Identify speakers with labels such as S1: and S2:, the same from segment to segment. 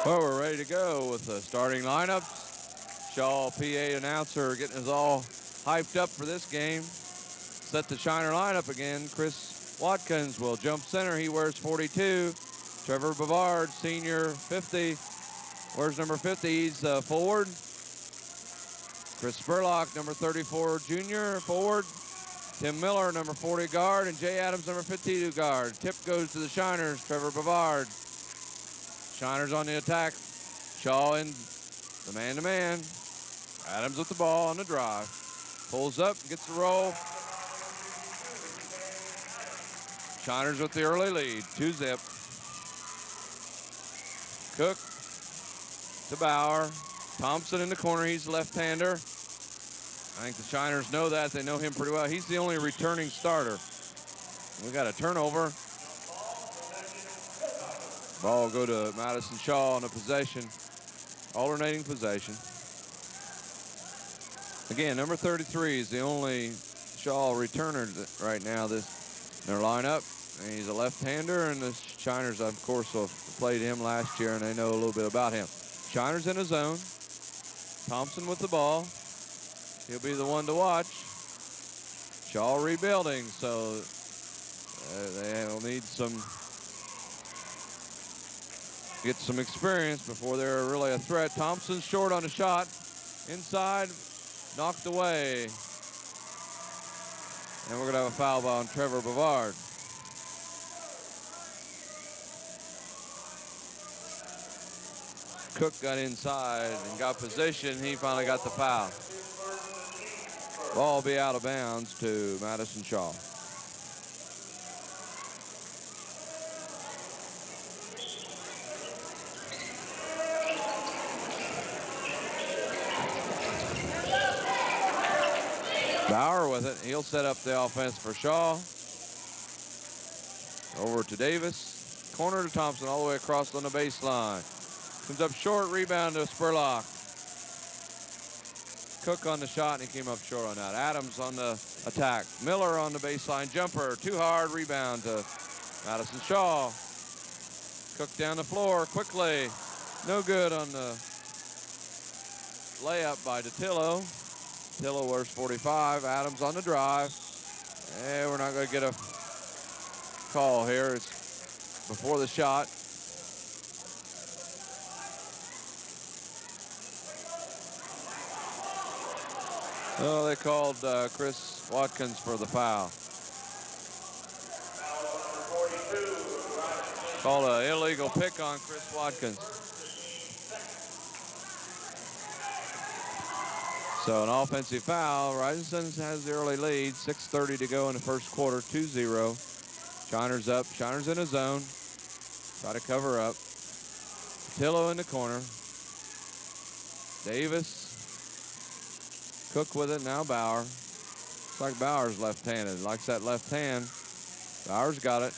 S1: Well, we're ready to go with the starting lineups. Shawe, PA announcer, getting us all hyped up for this game. Set the Shiner lineup again. Chris Watkins will jump center. He wears 42. Trevor Bavard, senior, 50. Wears number 50. He's forward. Chris Spurlock, number 34, junior, forward. Tim Miller, number 40, guard. And Jay Adams, number 52, guard. Tip goes to the Shiners. Trevor Bavard. Shiners on the attack. Shawe in the man-to-man. Adams with the ball on the drive. Pulls up, gets the roll. Shiners with the early lead, 2-zip. Cook to Bauer. Thompson in the corner, he's the left-hander. I think the Shiners know that. They know him pretty well. He's the only returning starter. We got a turnover. Ball will go to Madison Shawe on a possession, alternating possession. Again, number 33 is the only Shawe returner right now in their lineup. And he's a left-hander, and the Shiners, of course, have played him last year, and they know a little bit about him. Shiners in his zone. Thompson with the ball. He'll be the one to watch. Shawe rebuilding, so they'll need get some experience before they're really a threat. Thompson's short on a shot. Inside, knocked away. And we're going to have a foul ball on Trevor Bavard. Cook got inside and got position. He finally got the foul. Ball will be out of bounds to Madison Shawe. Bauer with it. He'll set up the offense for Shawe. Over to Davis. Corner to Thompson all the way across on the baseline. Comes up short, rebound to Spurlock. Cook on the shot, and he came up short on that. Adams on the attack. Miller on the baseline jumper. Too hard, rebound to Madison Shawe. Cook down the floor quickly. No good on the layup by DeTillo. DeTillo wears 45. Adams on the drive. And we're not going to get a call here. It's before the shot. Oh, they called Chris Watkins for the foul. Called an illegal pick on Chris Watkins. So an offensive foul. Rising has the early lead. 6:30 to go in the first quarter. 2-0. Shiners up. Shiners in his zone. Try to cover up. Tillo in the corner. Davis. Cook with it, now Bauer. Looks like Bauer's left-handed. Likes that left hand. Bauer's got it.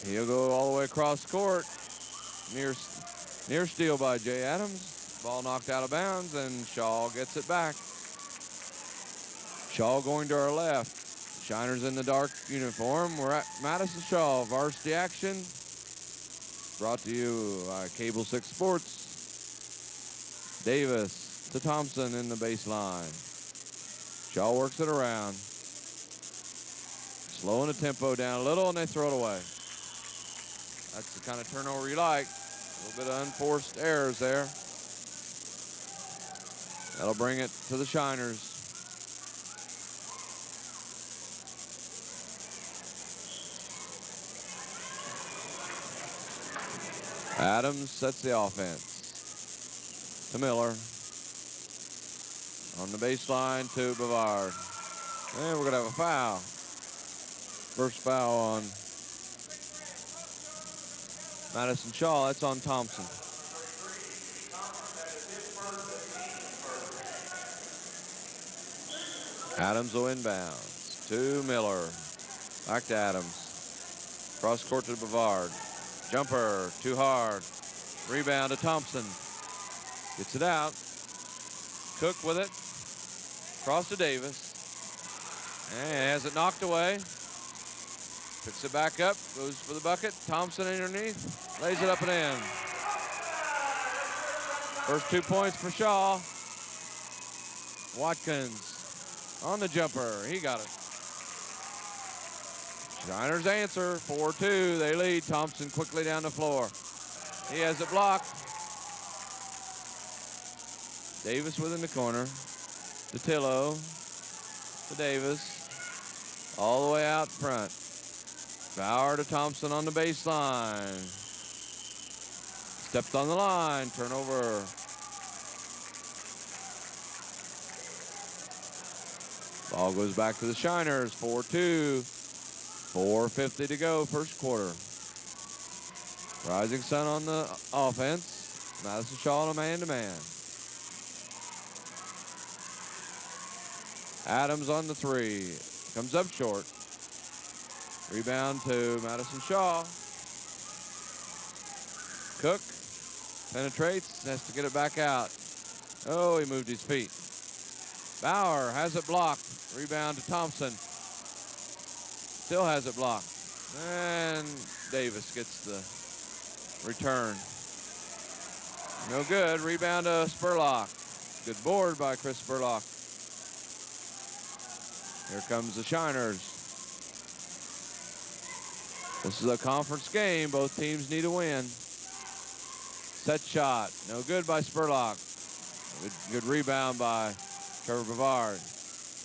S1: He'll go all the way across court. Near steal by Jay Adams. Ball knocked out of bounds, and Shawe gets it back. Shawe going to our left. Shiners in the dark uniform. We're at Madison Shawe varsity action. Brought to you by Cable 6 Sports. Davis to Thompson in the baseline. Shawe works it around. Slowing the tempo down a little, and they throw it away. That's the kind of turnover you like. A little bit of unforced errors there. That'll bring it to the Shiners. Adams sets the offense. To Miller. On the baseline to Bavard. And we're going to have a foul. First foul on Madison Shawe. That's on Thompson. Adams will inbounds to Miller. Back to Adams. Cross court to Bavard. Jumper, too hard. Rebound to Thompson. Gets it out. Cook with it. Cross to Davis. And has it knocked away. Picks it back up. Goes for the bucket. Thompson underneath. Lays it up and in. First 2 points for Shawe. Watkins on the jumper. He got it. Shiners answer, 4-2. They lead. Thompson quickly down the floor. He has it blocked. Davis within the corner. DeTillo to Davis. All the way out front. Bauer to Thompson on the baseline. Stepped on the line. Turnover. Ball goes back to the Shiners. 4-2. 4:50 to go, first quarter. Rising Sun on the offense. Madison Shawe on a man-to-man. Adams on the three. Comes up short. Rebound to Madison Shawe. Cook penetrates, has to get it back out. Oh, he moved his feet. Bauer has it blocked. Rebound to Thompson. Still has it blocked. And Davis gets the return. No good. Rebound to Spurlock. Good board by Chris Spurlock. Here comes the Shiners. This is a conference game. Both teams need a win. Set shot. No good by Spurlock. Good rebound by Trevor Bavard.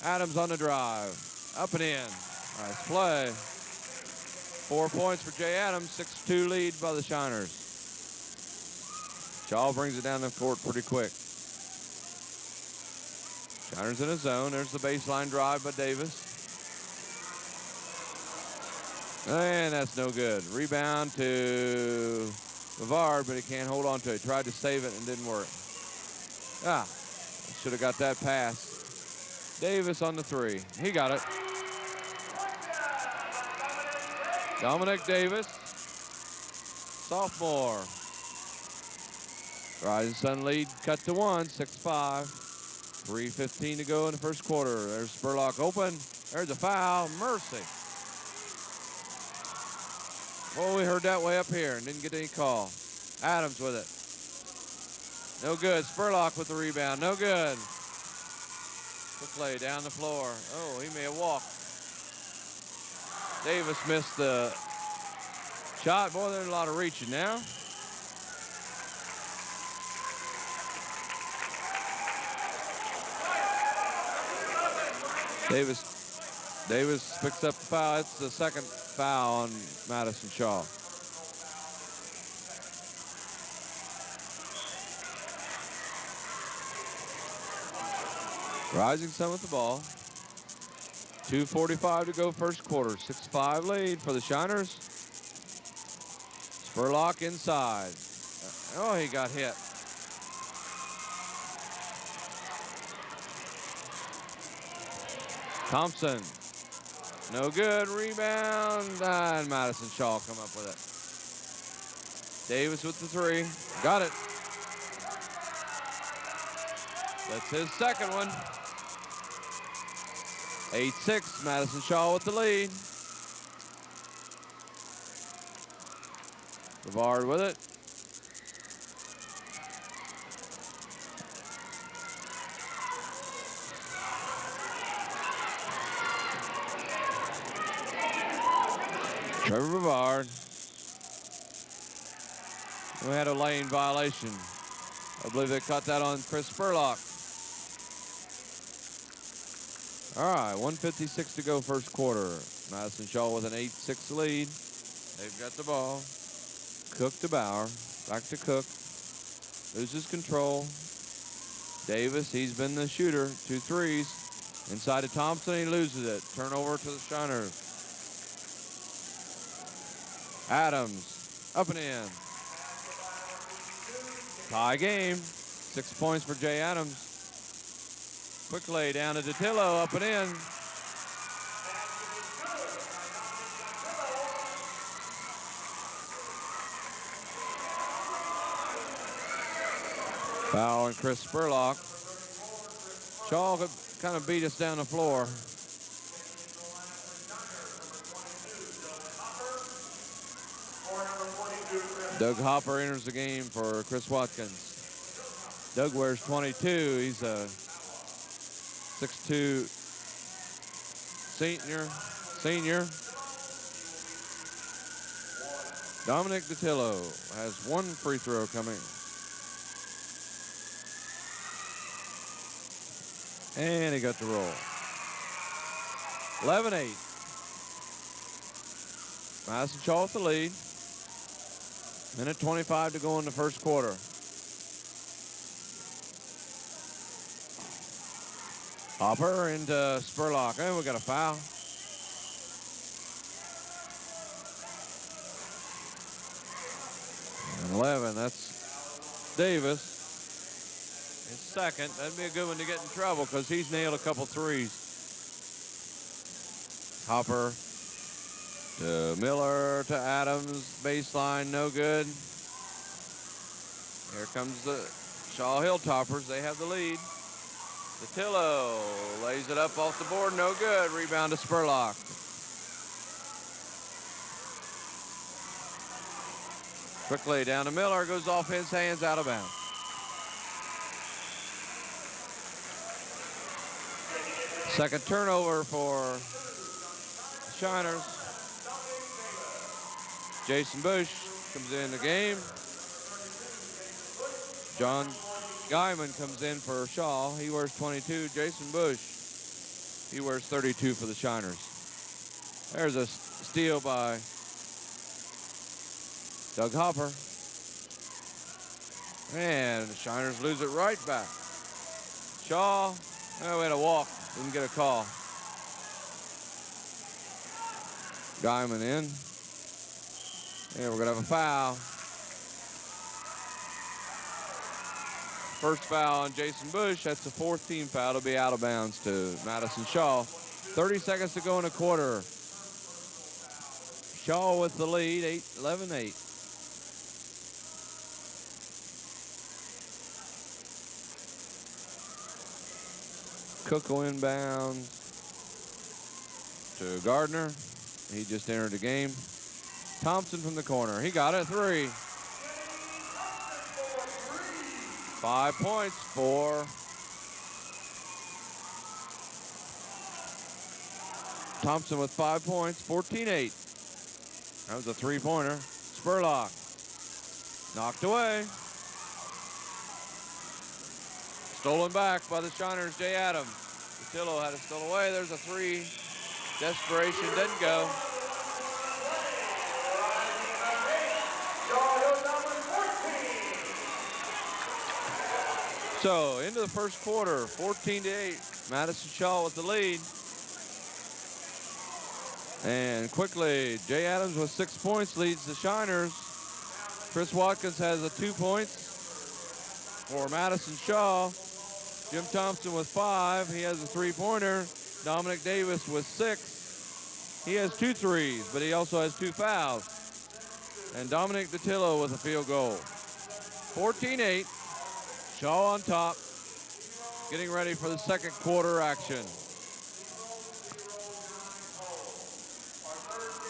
S1: Adams on the drive. Up and in. Nice play. 4 points for Jay Adams. 6-2 lead by the Shiners. Shawe brings it down the court pretty quick. Shiners in a zone. There's the baseline drive by Davis. And that's no good. Rebound to Bavard, but he can't hold on to it. Tried to save it and didn't work. Should have got that pass. Davis on the three. He got it. Dominic Davis, sophomore. Rising Sun lead cut to 1, 6-5. 3:15 to go in the first quarter. There's Spurlock open. There's a foul. Mercy. Oh, we heard that way up here and didn't get any call. Adams with it. No good. Spurlock with the rebound. No good. Quick play down the floor. Oh, he may have walked. Davis missed the shot. Boy, there's a lot of reaching now. Davis picks up the foul. It's the second foul on Madison Shawe. Rising Sun with the ball. 2:45 to go first quarter. 6-5 lead for the Shiners. Spurlock inside. Oh, he got hit. Thompson. No good. Rebound. And Madison Shawe come up with it. Davis with the three. Got it. That's his second one. 8-6. Madison Shawe with the lead. Bavard with it. Trevor Bavard. We had a lane violation. I believe they caught that on Chris Spurlock. All right, 1:56 to go first quarter. Madison Shawe with an 8-6 lead. They've got the ball. Cook to Bauer. Back to Cook. Loses control. Davis, he's been the shooter. 2 threes. Inside to Thompson, he loses it. Turnover to the Shiners. Adams, up and in. Tie game. 6 points for Jay Adams. Quick lay down to DeTillo, up and in. Foul on Chris Spurlock. Shawe could kind of beat us down the floor. Doug Hopper enters the game for Chris Watkins. Doug wears 22. He's a 6'2" senior. Dominic DiTillo has one free throw coming. And he got the roll. 11-8. Madison Shawe with the lead. Minute 25 to go in the first quarter. Hopper into Spurlock. And we got a foul. And 11, that's Davis. His second. That'd be a good one to get in trouble because he's nailed a couple threes. Hopper to Miller to Adams. Baseline, no good. Here comes the Shawe HIlltoppers. They have the lead. DiTillo lays it up off the board, no good. Rebound to Spurlock. Quickly down to Miller, goes off his hands, out of bounds. Second turnover for the Shiners. Jason Bush comes in the game. John Guyman comes in for Shawe. He wears 22. Jason Bush, he wears 32 for the Shiners. There's a steal by Doug Hopper. And the Shiners lose it right back. Shawe, oh, we had a walk, didn't get a call. Guyman in. And we're gonna have a foul. First foul on Jason Bush. That's the fourth team foul. It'll be out of bounds to Madison Shawe. 30 seconds to go in a quarter. Shawe with the lead, 11-8. Cook will inbound to Gardner. He just entered the game. Thompson from the corner. He got it, three. 5 points for Thompson with 5 points, 14-8. That was a three-pointer. Spurlock knocked away. Stolen back by the Shiners, Jay Adams. DiTillo had it stolen away. There's a three. Desperation didn't go. So into the first quarter, 14-8. Madison Shawe with the lead. And quickly, Jay Adams with 6 points leads the Shiners. Chris Watkins has 2 points for Madison Shawe. Jim Thompson with 5. He has a three-pointer. Dominic Davis with 6. He has 2 threes, but he also has 2 fouls. And Dominic DiTillo with a field goal. 14-8. Shawe on top, getting ready for the second quarter action.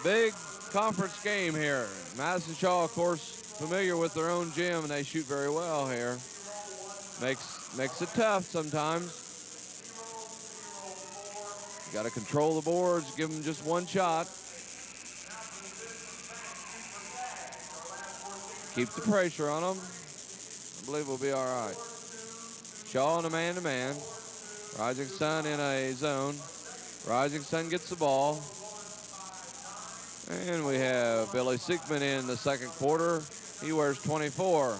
S1: Big conference game here. Madison Shawe, of course, familiar with their own gym, and they shoot very well here. Makes it tough sometimes. You got to control the boards, give them just one shot. Keep the pressure on them. I believe we'll be all right. Shawe in a man-to-man. Rising Sun in a zone. Rising Sun gets the ball. And we have Billy Siegman in the second quarter. He wears 24.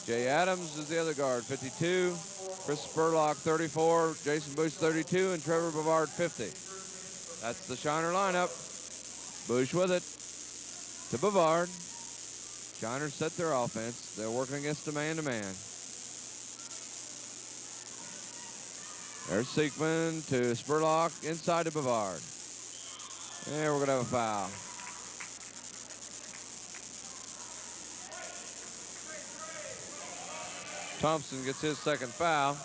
S1: Jay Adams is the other guard, 52. Chris Spurlock, 34. Jason Bush, 32. And Trevor Bavard, 50. That's the Shiner lineup. Bush with it to Bavard. Shiners set their offense. They're working against a man-to-man. There's Siegman to Spurlock, inside to Bavard. And we're going to have a foul. Thompson gets his second foul.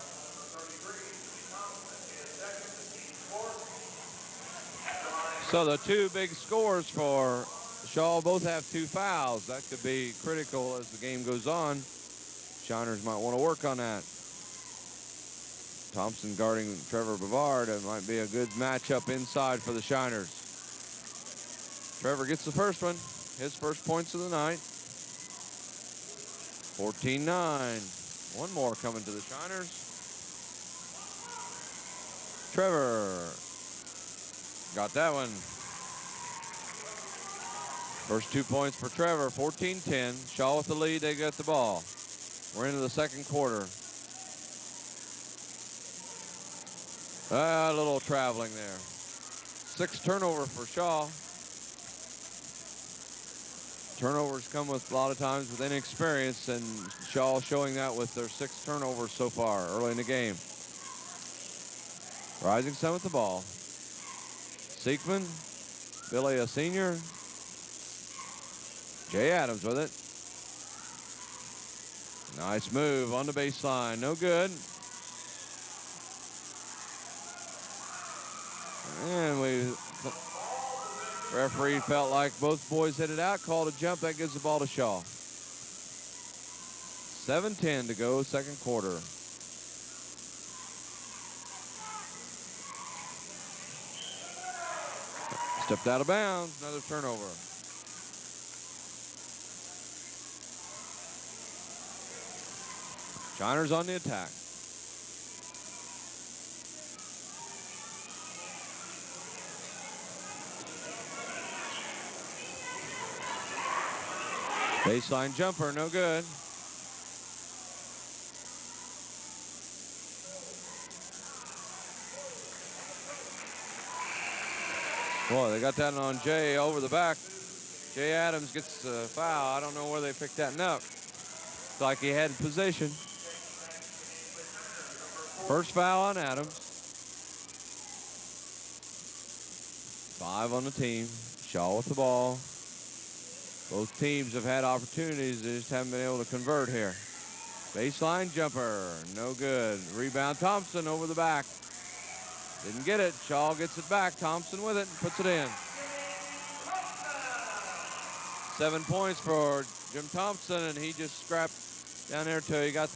S1: So the two big scores for Shawe both have 2 fouls. That could be critical as the game goes on. Shiners might want to work on that. Thompson guarding Trevor Bavard. It might be a good matchup inside for the Shiners. Trevor gets the first one. His first points of the night. 14-9. One more coming to the Shiners. Trevor got that one. First 2 points for Trevor, 14-10. Shawe with the lead, they got the ball. We're into the second quarter. A little traveling there. 6 turnover for Shawe. Turnovers come with a lot of times with inexperience, and Shawe showing that with their 6 turnovers so far early in the game. Rising Sun with the ball. Seekman, Billy a senior. Jay Adams with it. Nice move on the baseline, no good. And referee felt like both boys hit it out, called a jump, that gives the ball to Shawe. 7:10 to go, second quarter. Stepped out of bounds, another turnover. Shiners on the attack. Baseline jumper, no good. Boy, they got that on Jay over the back. Jay Adams gets a foul. I don't know where they picked that up. It's like he had position. First foul on Adams. 5 on the team. Shawe with the ball. Both teams have had opportunities. They just haven't been able to convert here. Baseline jumper, no good. Rebound Thompson over the back. Didn't get it. Shawe gets it back. Thompson with it and puts it in. 7 points for Jim Thompson, and he just scrapped down there till he got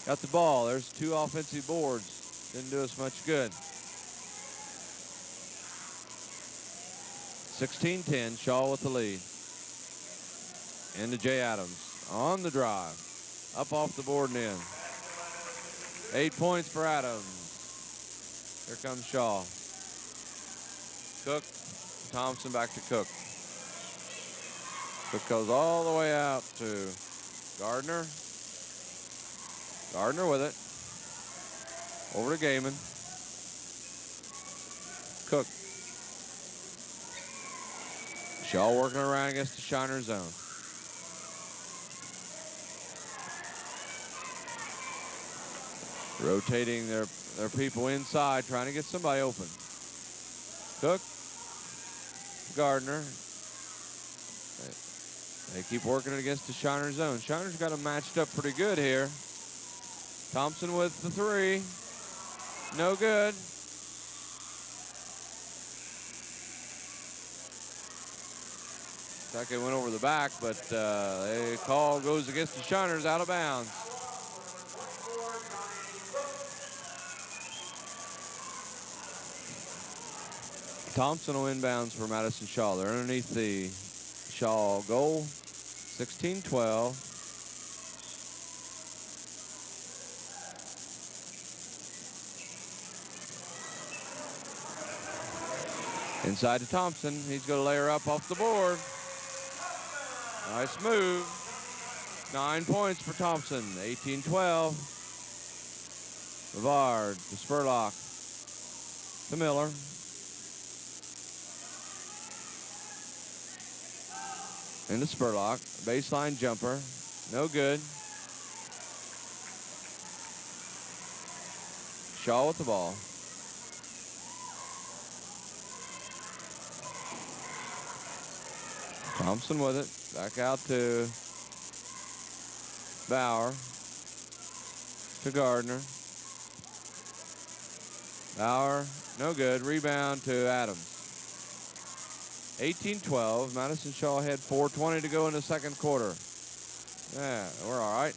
S1: the ball. There's 2 offensive boards. Didn't do us much good. 16-10, Shawe with the lead. Into Jay Adams on the drive. Up off the board and in. 8 points for Adams. Here comes Shawe. Cook, Thompson back to Cook. Cook goes all the way out to Gardner. Gardner with it. Over to Gaiman. Cook. Shawe working around against the Shiner zone. Rotating their people inside, trying to get somebody open. Cook, Gardner. They keep working it against the Shiner zone. Shiner's got them matched up pretty good here. Thompson with the 3. No good. Like it went over the back, but the call goes against the Shiners, out of bounds. Thompson will inbounds for Madison Shawe. They're underneath the Shawe goal. 16-12. Inside to Thompson. He's going to lay her up off the board. Nice move. 9 points for Thompson. 18-12. Bavard to Spurlock. To Miller. Into Spurlock. Baseline jumper. No good. Shawe with the ball. Thompson with it. Back out to Bauer. To Gardner. Bauer, no good. Rebound to Adams. 18-12. Madison Shawe had 4:20 to go in the second quarter. Yeah, we're all right.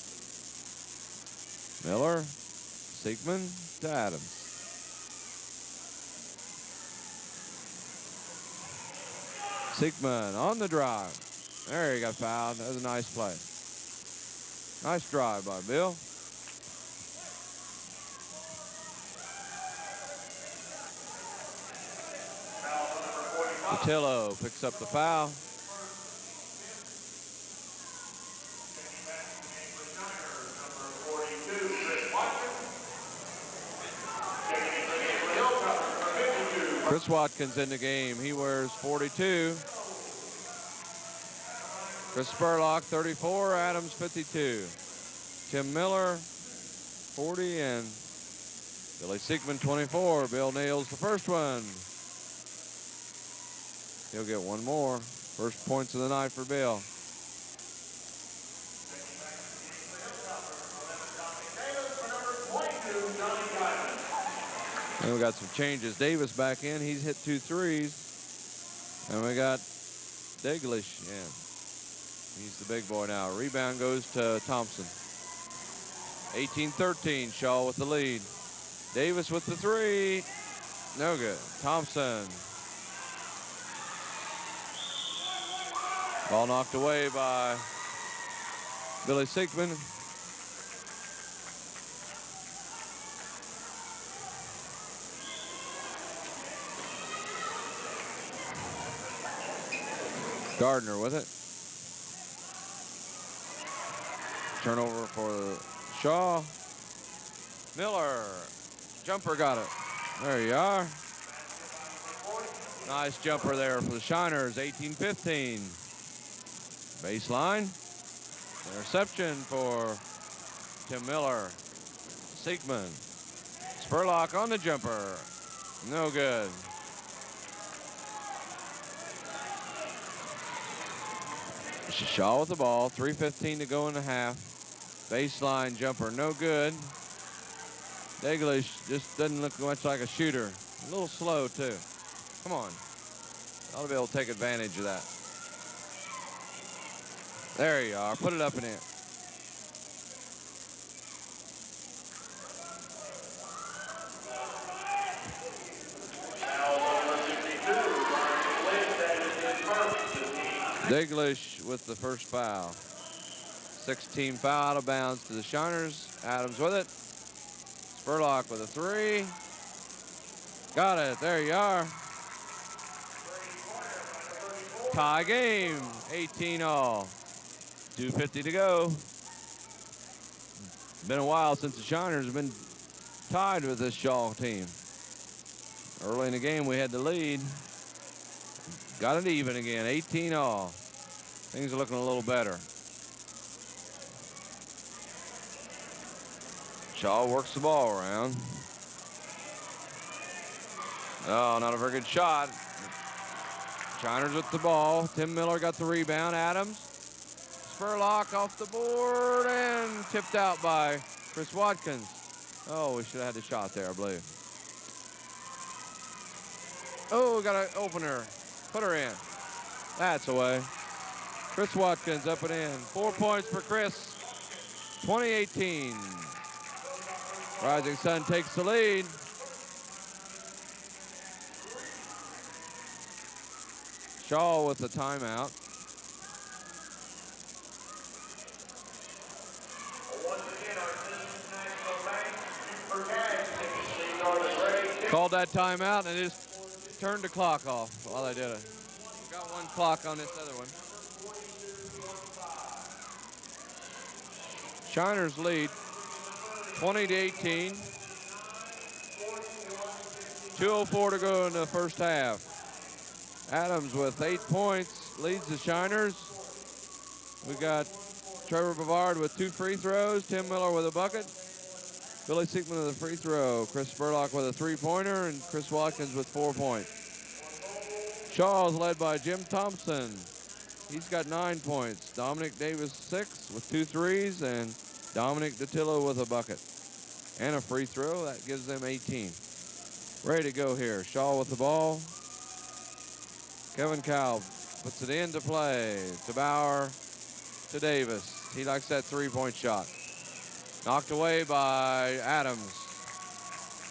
S1: Miller, Siegman to Adams. Siegman on the drive. There, he got fouled. That was a nice play. Nice drive by Bill. Patillo picks up the foul. Chris Watkins in the game. He wears 42. Chris Spurlock, 34. Adams, 52. Tim Miller, 40. And Billy Siegman, 24. Bill nails the first one. He'll get one more. First points of the night for Bill. And we got some changes. Davis back in. He's hit 2 threes. And we got Daglish in. He's the big boy now. Rebound goes to Thompson. 18-13. Shawe with the lead. Davis with the 3. No good. Thompson. Ball knocked away by Billy Siegman. Gardner with it. Turnover for Shawe. Miller. Jumper got it. There you are. Nice jumper there for the Shiners. 18-15. Baseline. Interception for Tim Miller. Siegman. Spurlock on the jumper. No good. Shawe with the ball. 3:15 to go in the half. Baseline jumper. No good. Daglish just doesn't look much like a shooter. A little slow, too. Come on. Ought to be able to take advantage of that. There you are. Put it up and in. Daglish with the first foul. 16 foul out of bounds to the Shiners. Adams with it. Spurlock with a 3. Got it. There you are. Tie game. 18-all. 2:50 to go. Been a while since the Shiners have been tied with this Shawe team. Early in the game, we had the lead. Got it even again. 18-all. Things are looking a little better. Shawe works the ball around. Oh, not a very good shot. Shiners with the ball. Tim Miller got the rebound. Adams. Spurlock off the board and tipped out by Chris Watkins. Oh, we should have had the shot there, I believe. Oh, we got an opener. Put her in. That's away. Chris Watkins up and in. 4 points for Chris. 20-18. Rising Sun takes the lead. Shawe with the timeout. Called that timeout and just turned the clock off while they did it. We got one clock on this other one. Shiners lead 20-18. 2:04 to go in the first half. Adams with 8 points leads the Shiners. We got Trevor Bavard with 2 free throws. Tim Miller with a bucket. Billy Siegman with a free throw. Chris Spurlock with a 3-pointer. And Chris Watkins with 4 points. Shawe is led by Jim Thompson. He's got 9 points. Dominic Davis 6 with 2 threes. And Dominic Datillo with a bucket. And a free throw. That gives them 18. Ready to go here. Shawe with the ball. Kevin Cowell puts it into play to Bauer, to Davis. He likes that 3-point shot. Knocked away by Adams.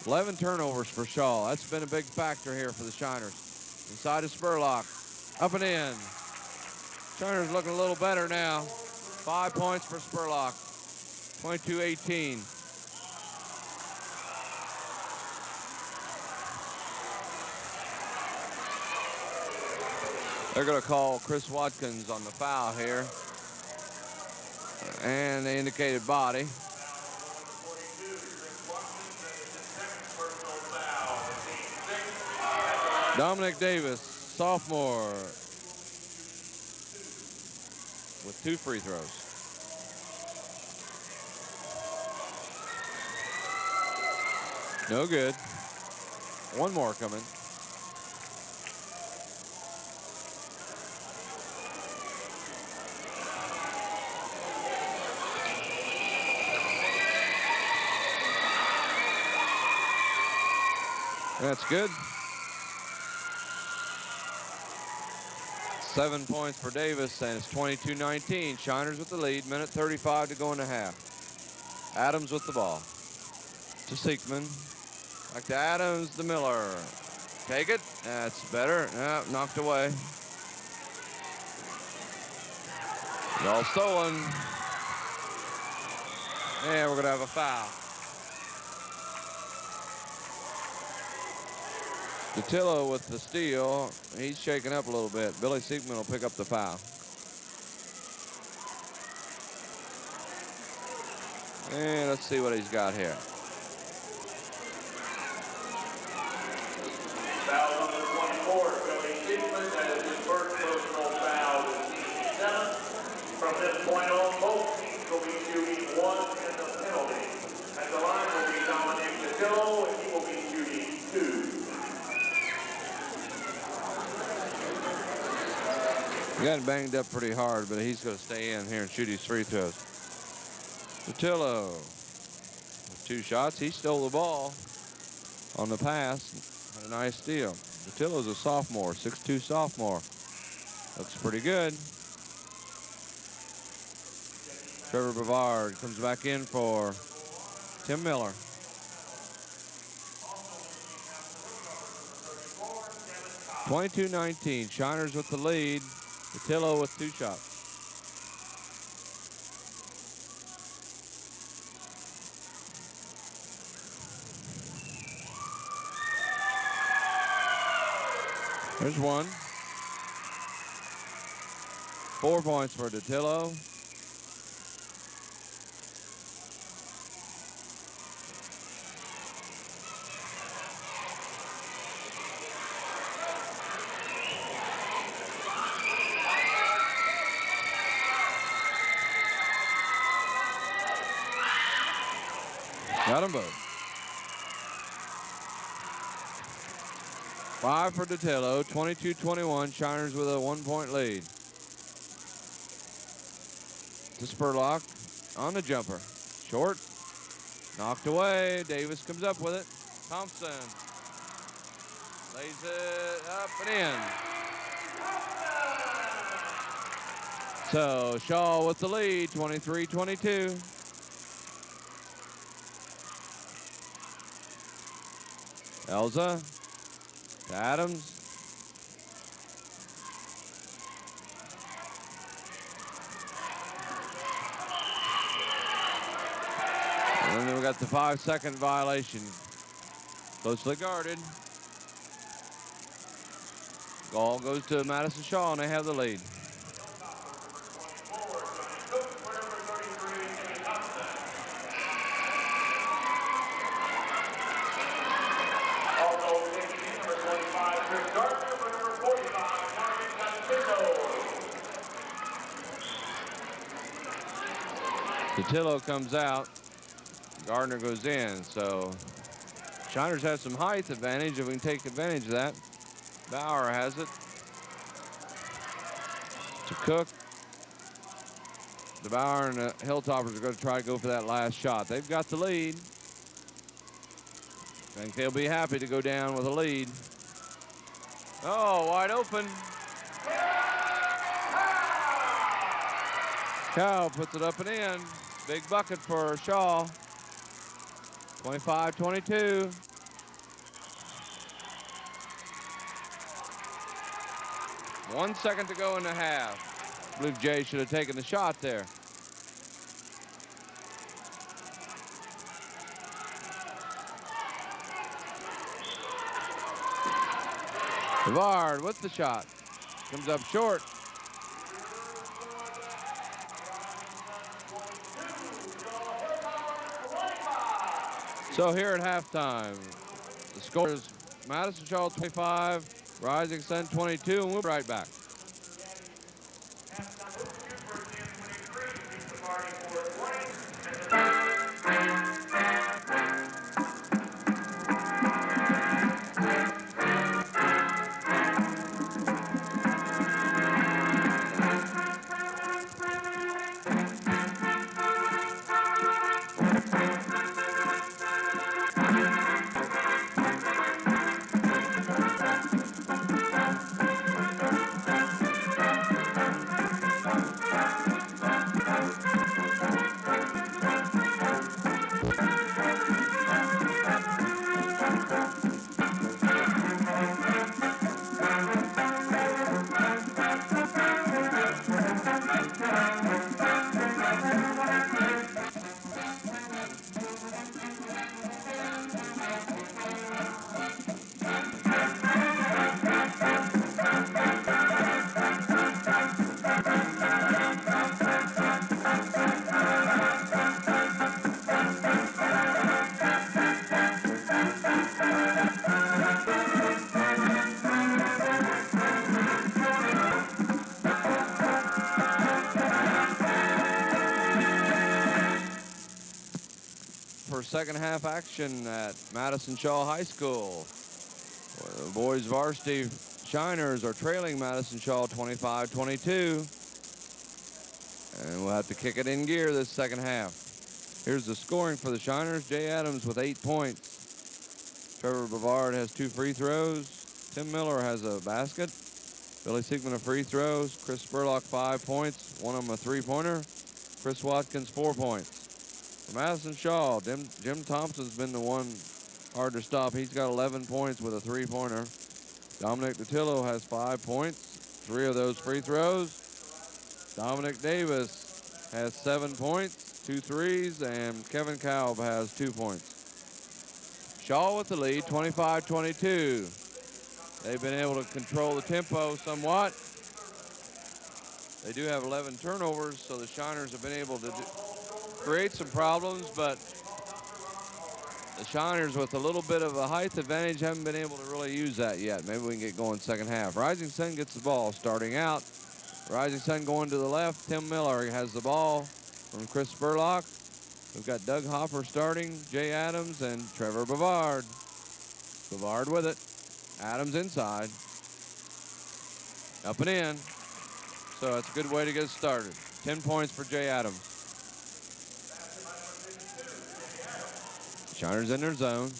S1: 11 turnovers for Shawe. That's been a big factor here for the Shiners. Inside of Spurlock. Up and in. Shiners looking a little better now. 5 points for Spurlock. 22-18. They're going to call Chris Watkins on the foul here. And they indicated body. Dominic Davis, sophomore, with 2 free throws. No good. One more coming. That's good. 7 points for Davis, and it's 22-19. Shiners with the lead. Minute 35 to go in the half. Adams with the ball. To Siekman. Back to Adams, to Miller. Take it. That's better. Knocked away. All stolen. And we're going to have a foul. Datillo with the steal. He's shaking up a little bit. Billy Siekman will pick up the foul. And let's see what he's got here.
S2: Foul number 24, Billy Siekman. That is his first personal foul with team 7. From this point on, both teams will be shooting 1 in the penalty. At the line will be Dominic Datillo, and he will be shooting 2.
S1: He got banged up pretty hard, but he's going to stay in here and shoot his free throws. Datillo with 2 shots. He stole the ball on the pass. Had a nice steal. Datillo's a sophomore, 6'2" sophomore. Looks pretty good. Trevor Bavard comes back in for Tim Miller. (22-19). Shiners with the lead. Datillo with 2 shots. There's one. 4 points for Datillo. Got them both. 5 for Datillo, 22-21. Shiners with a 1-point lead. To Spurlock on the jumper. Short. Knocked away. Davis comes up with it. Thompson lays it up and in. So Shawe with the lead, 23-22. Elza to Adams. And then we got the 5-second violation. Closely guarded. Ball goes to Madison Shawe, and they have the lead. Datillo comes out. Gardner goes in. So Shiners have some height advantage if we can take advantage of that. Bauer has it. To Cook. The Bauer and the Hilltoppers are going to try to go for that last shot. They've got the lead. I think they'll be happy to go down with a lead. Oh, wide open. Cow puts it up and in. Big bucket for Shaw. 25-22. One second to go in the half. I believe Jay should have taken the shot there. Savard with the shot. Comes up short. So here at halftime, the score is Madison Shawe 25, Rising Sun 22, and we'll be right back. For second half action at Madison Shawe High School, the boys varsity Shiners are trailing Madison Shawe 25-22. And we'll have to kick it in gear this second half. Here's the scoring for the Shiners. Jay Adams with 8 points. Trevor Bavard has 2 free throws. Tim Miller has a basket. Billy Siegman a free throws. Chris Spurlock 5 points. One of them a three-pointer. Chris Watkins 4 points. For Madison Shawe, Jim Thompson's been the one hard to stop. He's got 11 points with a three-pointer. Dominic DeTillo has 5 points. 3 of those free throws. Dominic Davis has 7 points, 2 threes, and Kevin Kalb has 2 points. Shawe with the lead, 25-22. They've been able to control the tempo somewhat. They do have 11 turnovers, so the Shiners have been able to create some problems, but the Shiners with a little bit of a height advantage haven't been able to really use that yet. Maybe we can get going second half. Rising Sun gets the ball starting out. Rising Sun going to the left. Tim Miller has the ball from Chris Spurlock. We've got Doug Hopper starting, Jay Adams, and Trevor Bavard. Bavard with it. Adams inside. Up and in. So that's a good way to get started. 10 points for Jay Adams. Shiners in their zone.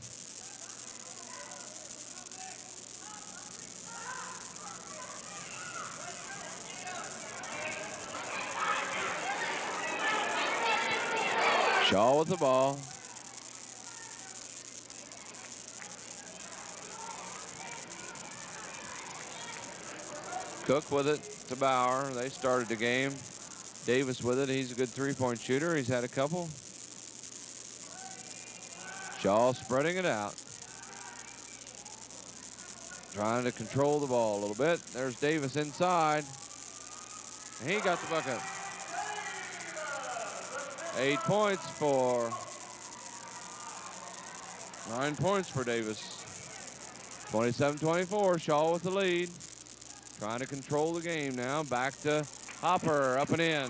S1: Shawe with the ball. Cook with it to Bauer. They started the game. Davis with it. He's a good three-point shooter. He's had a couple. Shawe spreading it out. Trying to control the ball a little bit. There's Davis inside. And he got the bucket. 8 points for 9 points for Davis. 27-24, Shawe with the lead. Trying to control the game now. Back to Hopper, up and in.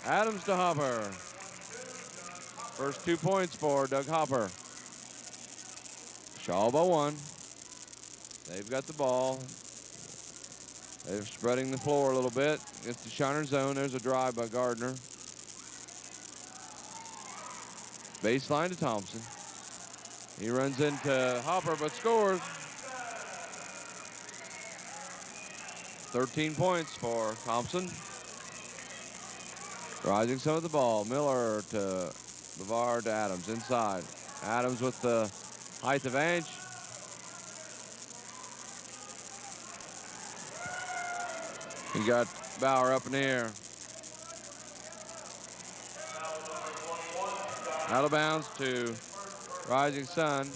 S1: Adams to Hopper. First 2 points for Doug Hopper. Shawe by 1. They've got the ball. They're spreading the floor a little bit. It's the Shiner zone. There's a drive by Gardner. Baseline to Thompson. He runs into Hopper but scores. 13 points for Thompson. Rising Sun with the ball. Miller to Bavard to Adams inside. Adams with the height advantage. He got Bauer up in the air. Out of bounds to Rising Sun.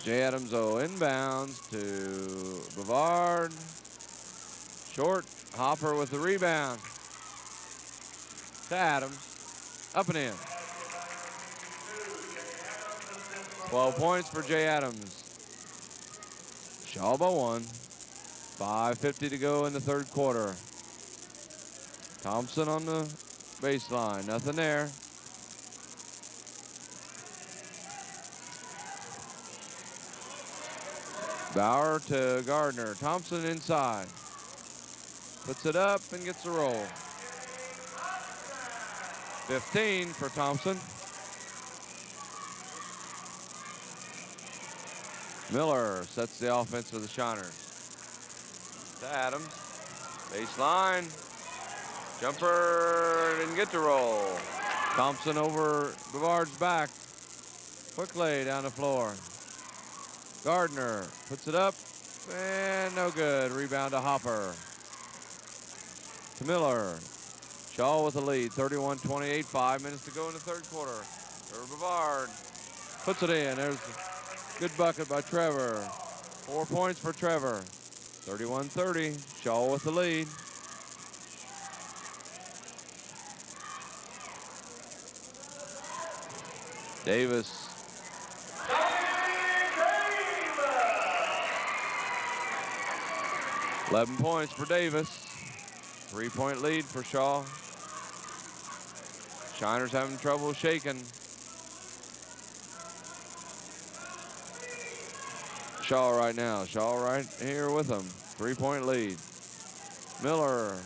S1: J. Adams, inbounds to Bavard. Short. Hopper with the rebound. To Adams. Up and in. 12 points for J. Adams. Shawe by 1. 5:50 to go in the third quarter. Thompson on the baseline. Nothing there. Bauer to Gardner. Thompson inside. Puts it up and gets a roll. 15 for Thompson. Miller sets the offense for the Shiners. To Adams. Baseline. Jumper didn't get to roll. Thompson over Bavard's back. Quickly down the floor. Gardner puts it up and no good. Rebound to Hopper. To Miller. Shawe with the lead. 31-28. 5 minutes to go in the third quarter. Bavard puts it in. There's a good bucket by Trevor. 4 points for Trevor. 31-30. Shawe with the lead. Davis. 11 points for Davis. 3-point lead for Shawe. Shiners having trouble shaking. Shawe right now. Shawe right here with them. 3-point lead. Miller.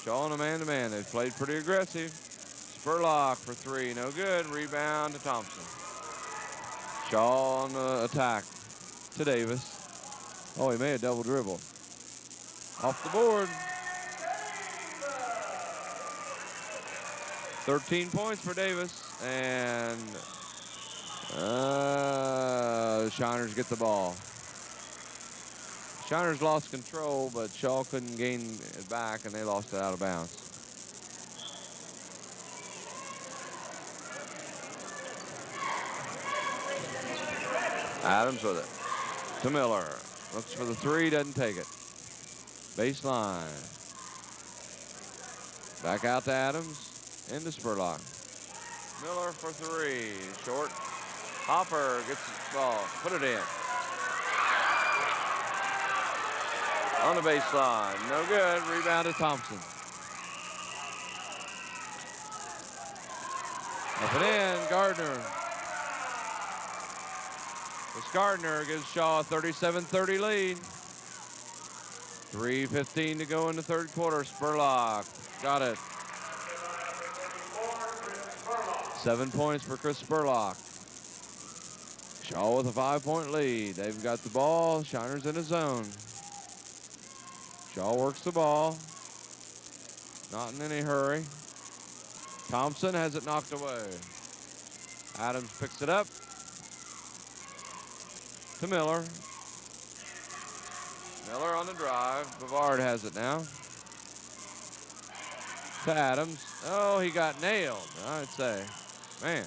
S1: Shawe on a man-to-man. They've played pretty aggressive. Spurlock for 3. No good. Rebound to Thompson. Shawe on the attack to Davis. Oh, he made a double dribble. Off the board. 13 points for Davis. And the Shiners get the ball. Shiners lost control, but Shawe couldn't gain it back, and they lost it out of bounds. Adams with it. To Miller. Looks for the 3, doesn't take it. Baseline. Back out to Adams. Into Spurlock. Miller for 3. Short. Hopper gets the ball. Put it in. On the baseline. No good. Rebound to Thompson. Up and in. Gardner. This Gardner gives Shawe a 37-30 lead. 3:15 to go in the third quarter. Spurlock got it. 7 points for Chris Spurlock. Shawe with a 5-point lead. They've got the ball. Shiners in a zone. Shawe works the ball. Not in any hurry. Thompson has it knocked away. Adams picks it up. To Miller. Miller on the drive. Bavard has it now. To Adams. Oh, he got nailed, I'd say. Man.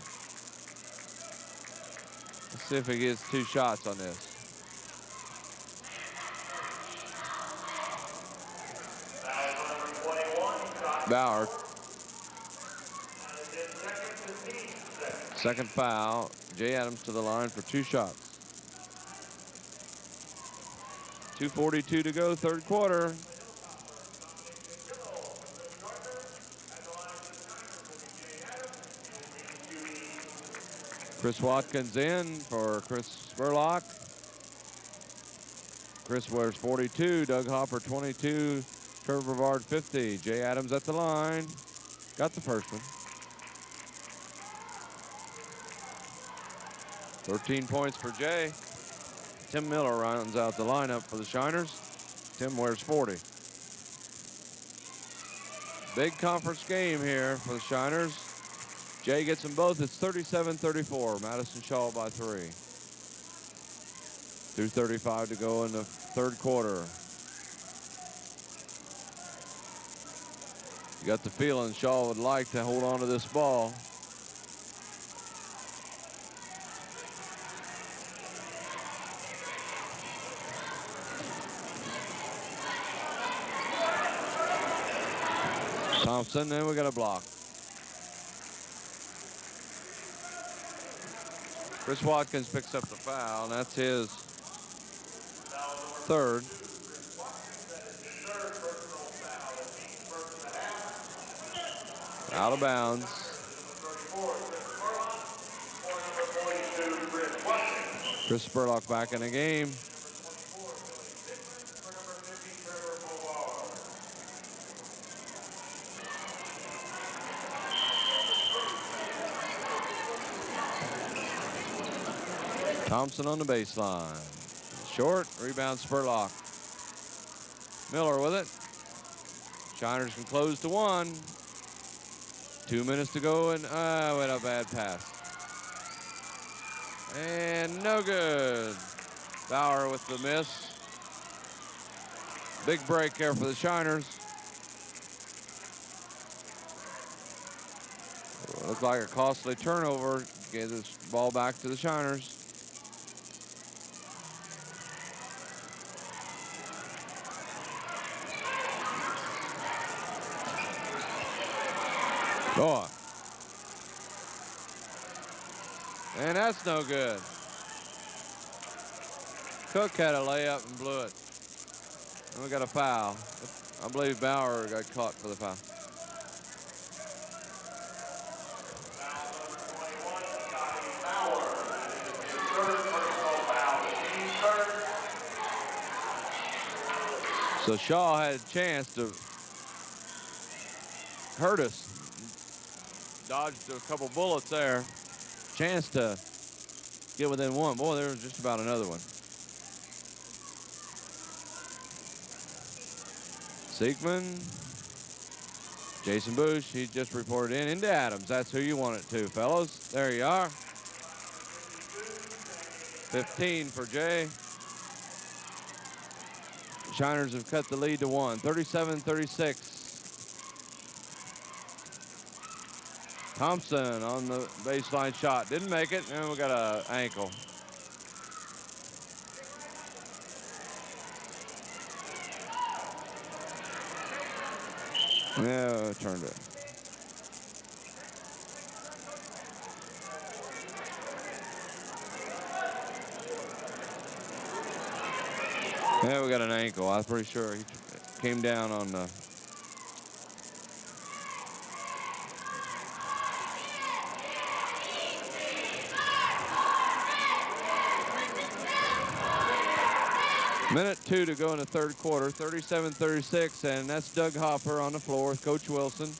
S1: Let's see if he gets 2 shots on this. Bauer. Second foul. J. Adams to the line for 2 shots. 2:42 to go, third quarter. Chris Watkins in for Chris Spurlock. Chris wears 42, Doug Hopper 22, Trevor Bavard 50. J. Adams at the line. Got the first one. 13 points for Jay. Tim Miller rounds out the lineup for the Shiners. Tim wears 40. Big conference game here for the Shiners. Jay gets them both. It's 37-34. Madison Shawe by 3. 2:35 to go in the third quarter. You got the feeling Shawe would like to hold on to this ball. Thompson, then we got a block. Chris Watkins picks up the foul, and that's his third. Out of bounds. Chris Spurlock back in the game. Thompson on the baseline. Short, rebound Spurlock. Miller with it. Shiners can close to 1. 2 minutes to go, and what a bad pass. And no good. Bauer with the miss. Big break here for the Shiners. Looked like a costly turnover. Gave this ball back to the Shiners. Boy. And that's no good. Cook had a layup and blew it. And we got a foul. I believe Bauer got caught for the foul. So Shawe had a chance to hurt us. Dodged a couple bullets there. Chance to get within 1. Boy, there was just about another one. Siegman. Jason Bush, he just reported in. Into Adams. That's who you want it to, fellas. There you are. 15 for Jay. Shiners have cut the lead to 1. 37-36. Thompson on the baseline shot. Didn't make it, and we got an ankle. Yeah, turned it. Yeah, we got an ankle. I'm pretty sure he came down on the. Minute 2 to go in the third quarter, 37-36, and that's Doug Hopper on the floor with Coach Wilson.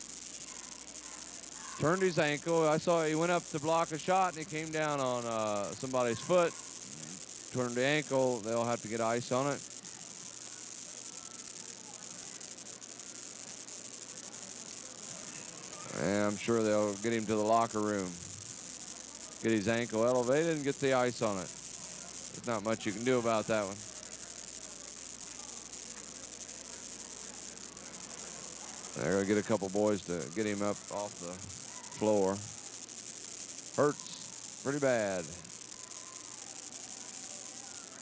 S1: Turned his ankle. I saw he went up to block a shot, and he came down on somebody's foot. Turned the ankle. They'll have to get ice on it. And I'm sure they'll get him to the locker room. Get his ankle elevated and get the ice on it. There's not much you can do about that one. They're going to get a couple boys to get him up off the floor. Hurts pretty bad.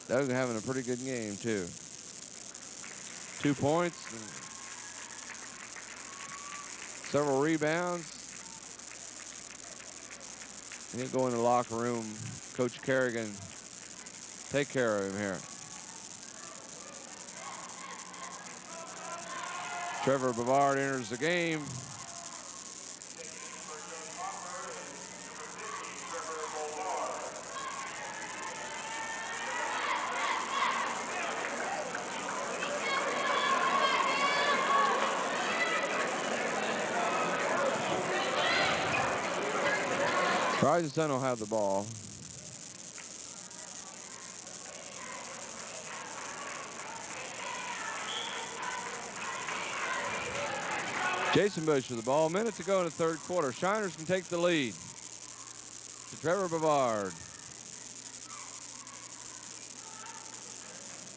S1: Doug having a pretty good game, too. 2 points, and several rebounds. He'll go in the locker room. Coach Kerrigan, take care of him here. Trevor Bavard enters the game. Rising Sun will have the ball. Jason Bush with the ball. Minute to go in the third quarter. Shiners can take the lead. To Trevor Bavard.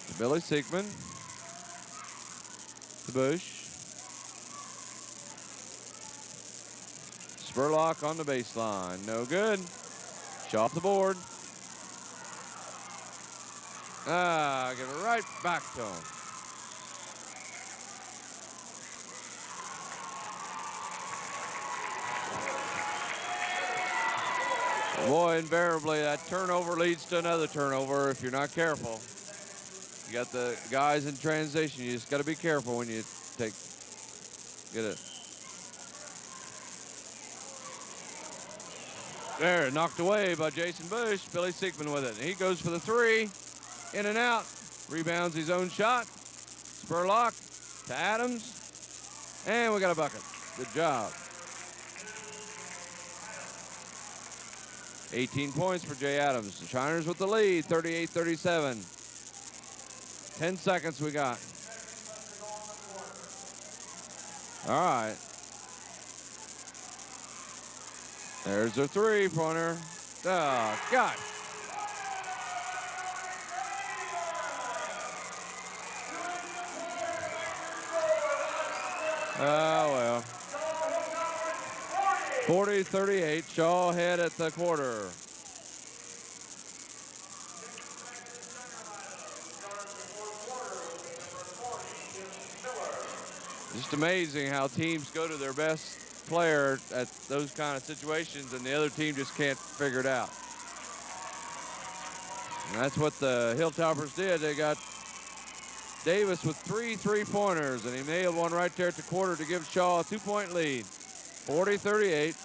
S1: To Billy Siegman. To Bush. Spurlock on the baseline. No good. Shaw off the board. Give it right back to him. Boy, invariably, that turnover leads to another turnover if you're not careful. You got the guys in transition. You just got to be careful when you get it. There, knocked away by Jason Bush. Billy Siegman with it. He goes for the three. In and out. Rebounds his own shot. Spurlock to Adams. And we got a bucket. Good job. 18 points for Jay Adams. The Shiners with the lead, 38-37. 10 seconds we got. All right. There's a three-pointer. Oh, God. Oh, well. 40-38, Shaw ahead at the quarter. Just amazing how teams go to their best player at those kind of situations and the other team just can't figure it out. And that's what the Hilltoppers did. They got Davis with three-pointers, and he nailed one right there at the quarter to give Shaw a 2-point lead. 40-38.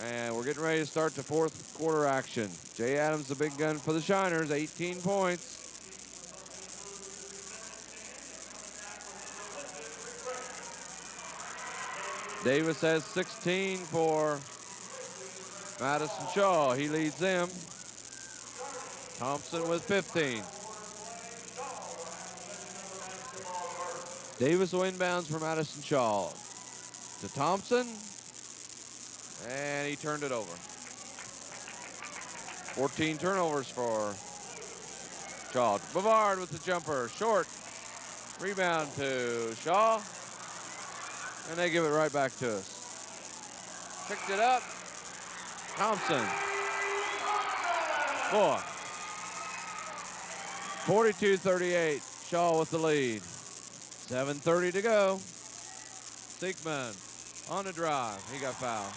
S1: And we're getting ready to start the fourth quarter action. Jay Adams, the big gun for the Shiners, 18 points. Davis has 16 for Madison Shaw. He leads them. Thompson with 15. Davis will inbounds for Madison Shaw. To Thompson. And he turned it over. 14 turnovers for Shaw. Bavard with the jumper. Short. Rebound to Shaw. And they give it right back to us. Picked it up. Thompson. Boy. 42-38. Shaw with the lead. 7:30 to go. Siegman on the drive. He got fouled.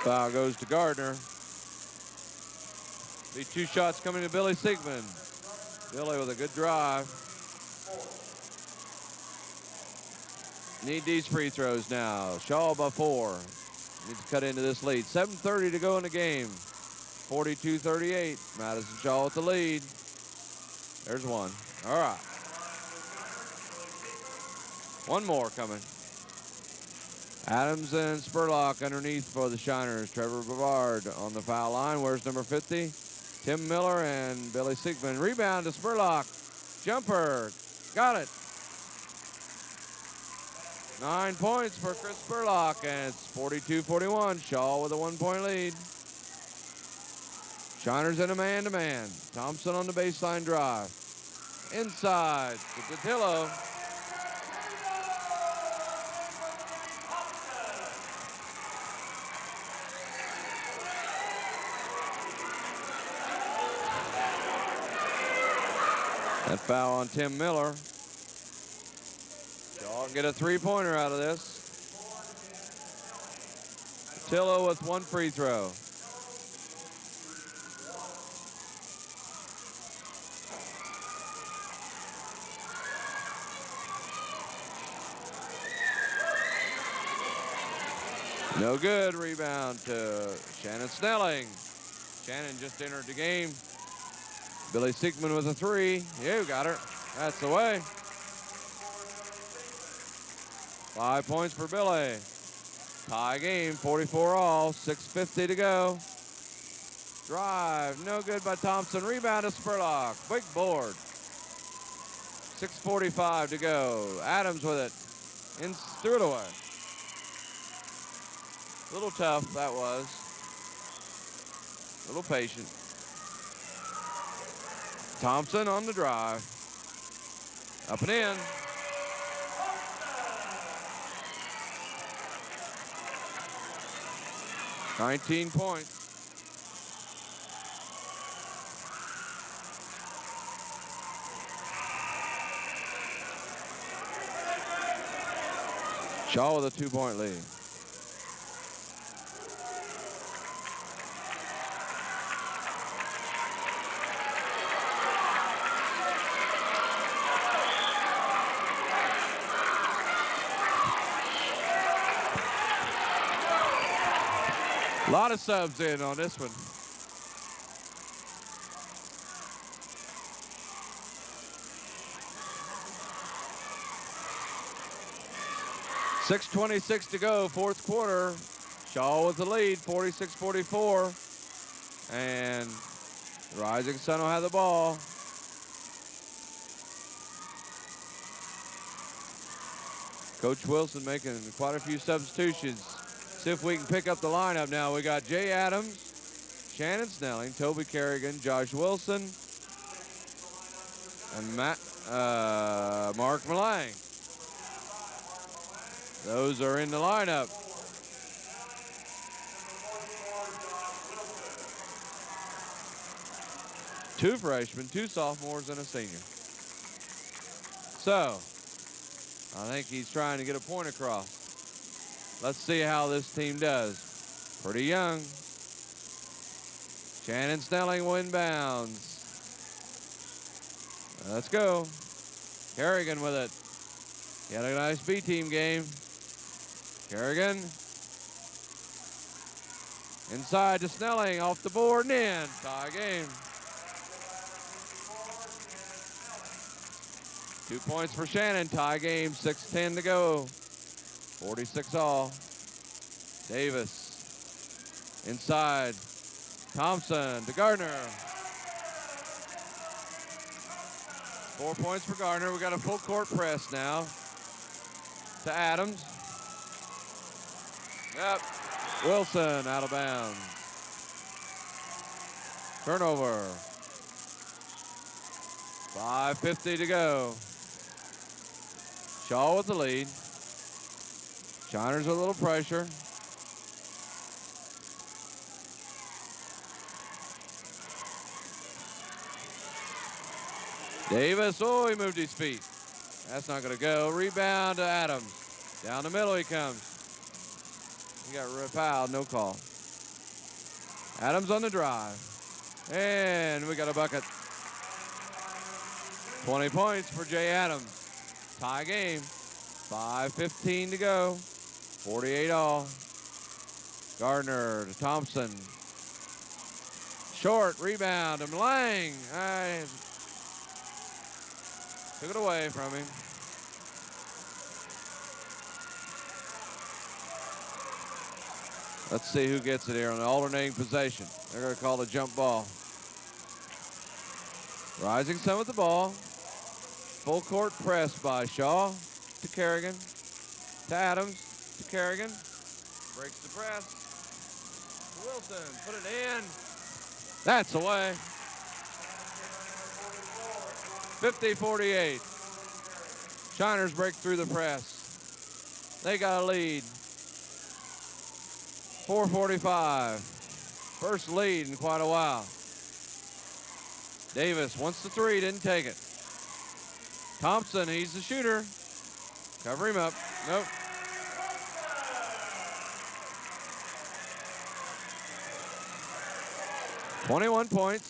S1: Foul goes to Gardner. Be two shots coming to Billy Siegman. Billy with a good drive. Need these free throws now. Shaw by 4. Needs to cut into this lead. 7:30 to go in the game. 42-38. Madison Shaw with the lead. There's one. All right. One more coming. Adams and Spurlock underneath for the Shiners. Trevor Bavard on the foul line. Where's number 50? Tim Miller and Billy Siegman. Rebound to Spurlock. Jumper. Got it. 9 points for Chris Spurlock, and it's 42-41. Shaw with a 1-point lead. Shiners in a man-to-man. Thompson on the baseline drive. Inside to Cotillo. That foul on Tim Miller. Shaw can get a 3-pointer out of this. Cotillo with 1 free throw. No good. Rebound to Shannon Snelling. Shannon just entered the game. Billy Siegman with a 3. You got her. That's the way. 5 points for Billy. Tie game, 44 all, 6:50 to go. Drive, no good by Thompson. Rebound to Spurlock. Big board. 6:45 to go. Adams with it. Threw it away. A little tough, that was. A little patient. Thompson on the drive. Up and in. $19 points. Shawe with a 2-point lead. A lot of subs in on this one. $6:26 to go, fourth quarter. Shawe with the lead, 46-44. And the Rising Sun will have the ball. Coach Wilson making quite a few substitutions. See if we can pick up the lineup now. We got Jay Adams, Shannon Snelling, Toby Kerrigan, Josh Wilson, and Mark Malang. Those are in the lineup. Two freshmen, two sophomores, and a senior. So, I think he's trying to get a point across. Let's see how this team does. Pretty young. Shannon Snelling will inbounds. Let's go. Kerrigan with it. He had a nice B-team game. Kerrigan. Inside to Snelling, off the board and in. Tie game. 2 points for Shannon. Tie game, 6:10 to go. 46 all. Davis. Inside. Thompson to Gardner. 4 points for Gardner. We got a full court press now. To Adams. Yep. Wilson out of bounds. Turnover. 5:50 to go. Shawe with the lead. Shiners with a little pressure. Davis, oh, he moved his feet. That's not going to go. Rebound to Adams. Down the middle he comes. He got fouled, no call. Adams on the drive. And we got a bucket. 20 points for Jay Adams. Tie game. 5:15 to go. 48 all. Gardner to Thompson. Short rebound to Malang. Took it away from him. Let's see who gets it here on the alternating possession. They're going to call the jump ball. Rising Sun with the ball. Full court press by Shawe to Kerrigan. To Adams. To Kerrigan. Breaks the press. Wilson, put it in. That's away. 50-48. Shiners break through the press. They got a lead. 4:45. First lead in quite a while. Davis wants the three, didn't take it. Thompson, he's the shooter. Cover him up. Nope. $21 points.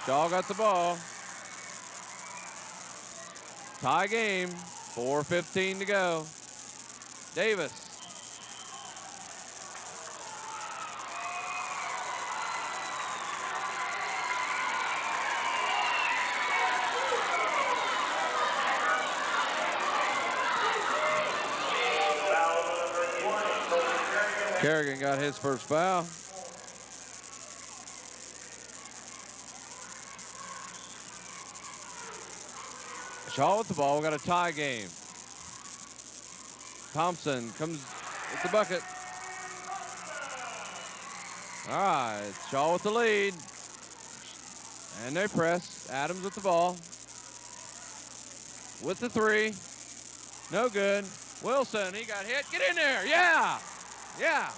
S1: Shawe got the ball. Tie game. 4:15 to go. Davis. Kerrigan got his first foul. Shaw with the ball. We got a tie game. Thompson comes with the bucket. All right, Shaw with the lead. And they press. Adams with the ball. With the three. No good. Wilson, he got hit. Get in there. Yeah. Yeah.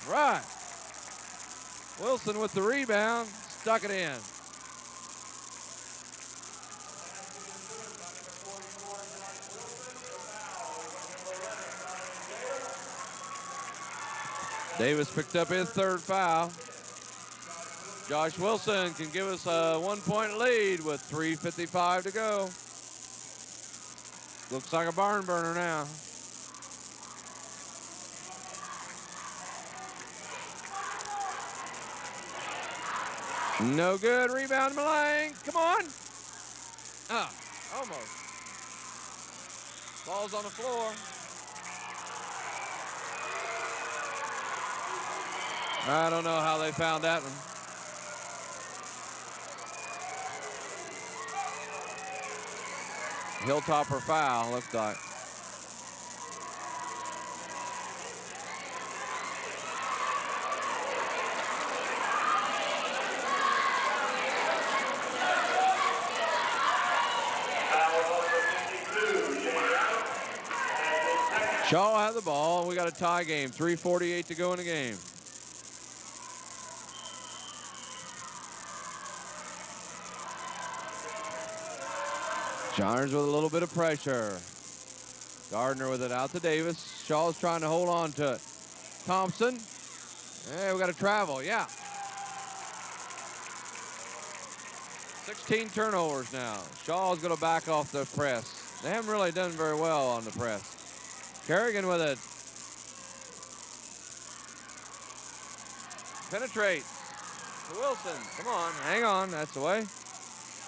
S1: Right. Wilson with the rebound. Stuck it in. Davis picked up his third foul. Josh Wilson can give us a 1-point lead with 3:55 to go. Looks like a barn burner now. No good. Rebound, Malang. Come on. Almost. Ball's on the floor. I don't know how they found that one. Hilltopper foul, looked like. Shaw had the ball. We got a tie game. 3:48 to go in the game. Shiners with a little bit of pressure. Gardner with it out to Davis. Shaw's trying to hold on to it. Thompson. Hey, we got to travel. Yeah. 16 turnovers now. Shaw's going to back off the press. They haven't really done very well on the press. Kerrigan with it. Penetrate to Wilson. Come on, hang on. That's the way.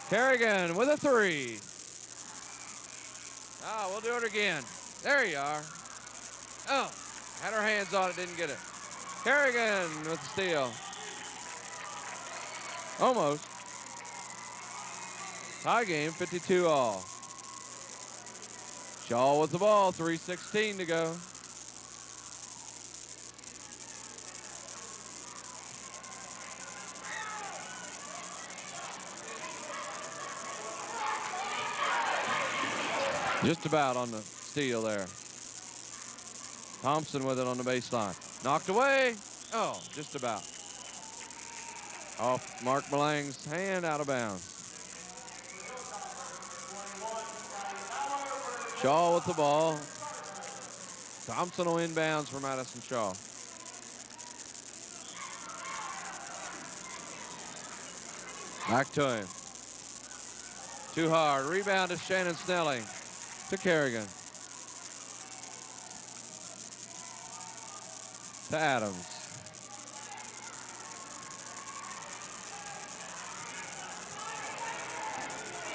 S1: Kerrigan with a three. We'll do it again. There you are. Oh, had her hands on it, didn't get it. Kerrigan with the steal. Almost. Tie game, 52 all. Shaw with the ball, 3:16 to go. Just about on the steal there. Thompson with it on the baseline. Knocked away. Oh, just about. Off Mark Malang's hand, out of bounds. Shaw with the ball. Thompson will inbounds for Madison Shaw. Back to him. Too hard. Rebound to Shannon Snelling. To Kerrigan. To Adams.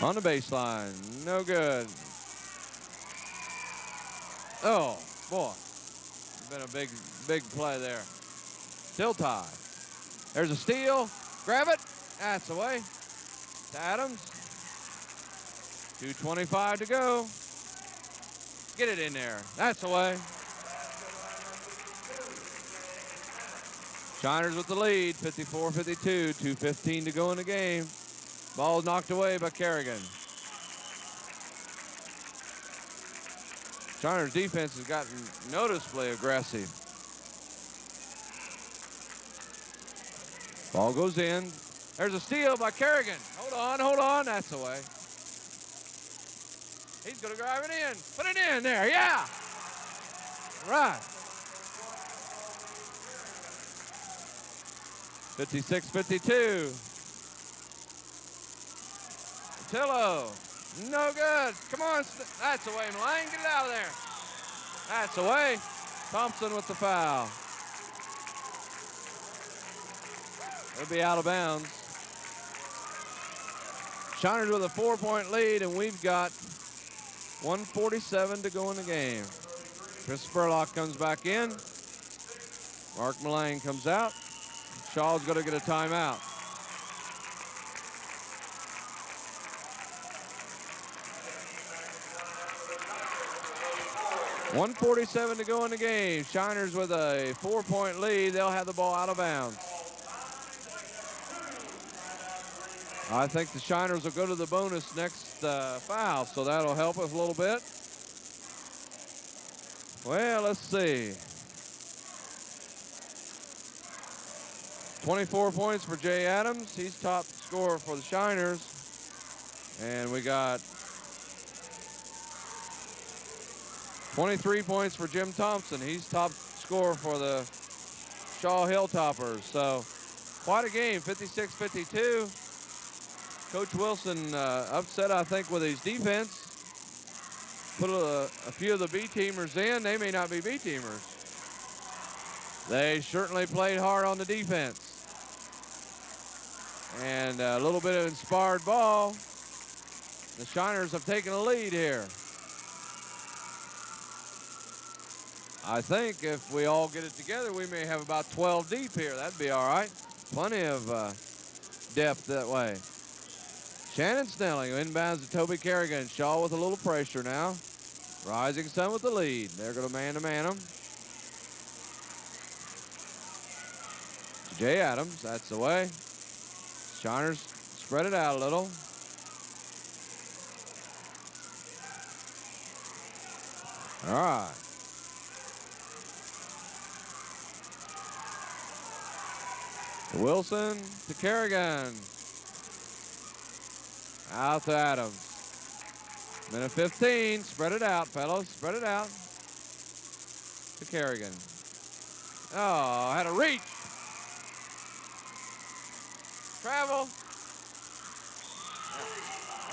S1: On the baseline. No good. Oh, boy. Been a big play there. Still tied. There's a steal. Grab it. That's the way. To Adams. 2:25 to go. Get it in there. That's the way. Shiners with the lead, 54-52, 2:15 to go in the game. Ball knocked away by Kerrigan. Shiners defense has gotten noticeably aggressive. Ball goes in. There's a steal by Kerrigan. Hold on, that's the way. He's gonna drive it in. Put it in there, yeah. Right. 56-52. Tillo, no good. Come on, that's away, Malang. Get it out of there. That's away. Thompson with the foul. It'll be out of bounds. Shiners with a 4-point lead, and we've got 1:47 to go in the game. Chris Spurlock comes back in. Mark Mullane comes out. Shaw's going to get a timeout. .147 to go in the game. Shiners with a 4-point lead. They'll have the ball out of bounds. I think the Shiners will go to the bonus next foul, so that'll help us a little bit. Well, let's see. 24 points for Jay Adams. He's top scorer for the Shiners. And we got 23 points for Jim Thompson. He's top scorer for the Shawe HIlltoppers. So quite a game, 56-52. Coach Wilson upset, I think, with his defense. Put a few of the B-teamers in. They may not be B-teamers. They certainly played hard on the defense. And a little bit of inspired ball. The Shiners have taken a lead here. I think if we all get it together, we may have about 12 deep here. That'd be all right. Plenty of depth that way. Shannon Snelling inbounds to Toby Kerrigan. Shawe with a little pressure now. Rising Sun with the lead. They're going to man-to-man him. Jay Adams, that's the way. Shiners spread it out a little. All right. Wilson to Kerrigan. Out to Adams. Minute 15. Spread it out, fellas. Spread it out. To Kerrigan. Oh, had a reach. Travel.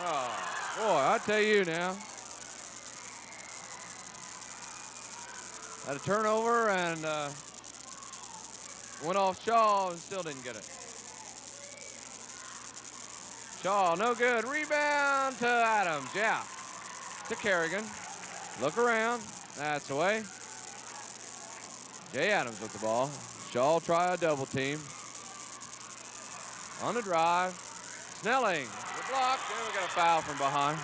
S1: Oh, boy, I tell you now. Had a turnover and went off Shawe and still didn't get it. Shawe, no good. Rebound to Adams. Yeah. To Kerrigan. Look around. That's the way. Jay Adams with the ball. Shawe try a double team. On the drive. Snelling. The block. There we got a foul from behind.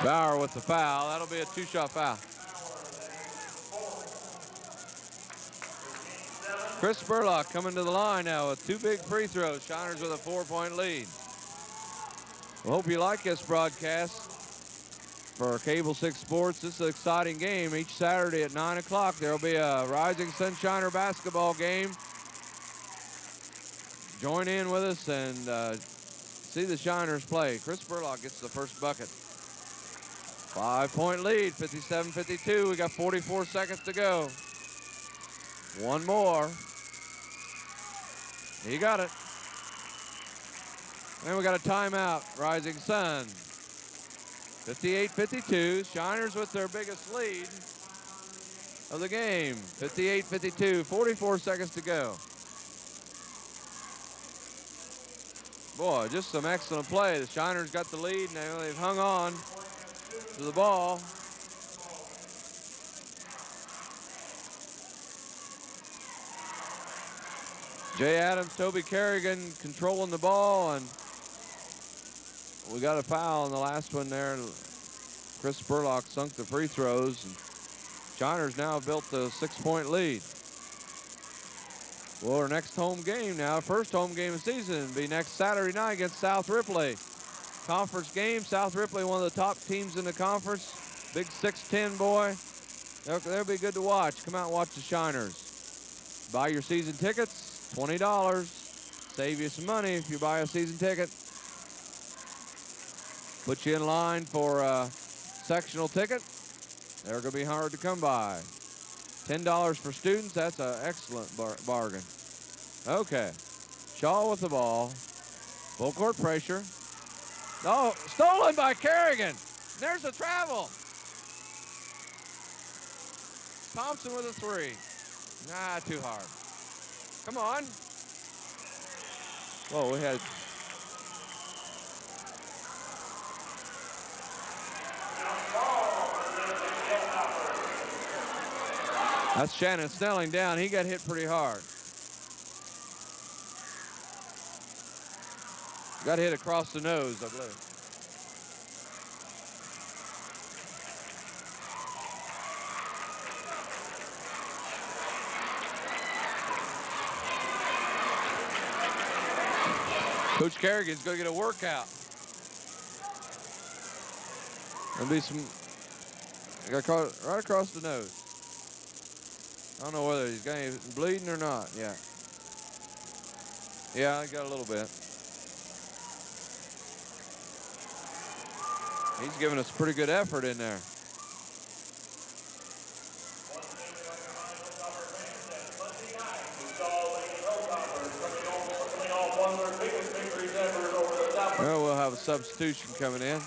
S1: Bauer with the foul. That'll be a two-shot foul. Chris Spurlock coming to the line now with two big free throws. Shiners with a 4-point lead. We hope you like this broadcast for Cable 6 Sports. This is an exciting game. Each Saturday at 9 o'clock, there will be a Rising Sun Shiner basketball game. Join in with us and see the Shiners play. Chris Spurlock gets the first bucket. 5-point lead, 57-52. We got 44 seconds to go. One more. He got it. And we got a timeout, Rising Sun. 58-52. Shiners with their biggest lead of the game. 58-52, 44 seconds to go. Boy, just some excellent play. The Shiners got the lead, and they've hung on to the ball. Jay Adams, Toby Kerrigan controlling the ball, and we got a foul in the last one there. Chris Spurlock sunk the free throws, and Shiners now built the 6-point lead. Well, our next home game now, first home game of the season, will be next Saturday night against South Ripley. Conference game. South Ripley, one of the top teams in the conference. Big 6'10" boy. They'll be good to watch. Come out and watch the Shiners. Buy your season tickets, $20. Save you some money if you buy a season ticket. Put you in line for a sectional ticket. They're going to be hard to come by. $10 for students. That's an excellent bargain. Okay. Shawe with the ball. Full court pressure. Oh, stolen by Kerrigan. There's the travel. Thompson with a three. Nah, too hard. Come on. Well, we had that's Shannon Snelling down. He got hit pretty hard. Got hit across the nose, I believe. Coach Kerrigan's going to get a workout. There'll be some. He got caught right across the nose. I don't know whether he's got any bleeding or not. Yeah. Yeah, I got a little bit. He's giving us pretty good effort in there. Well, we'll have a substitution coming in.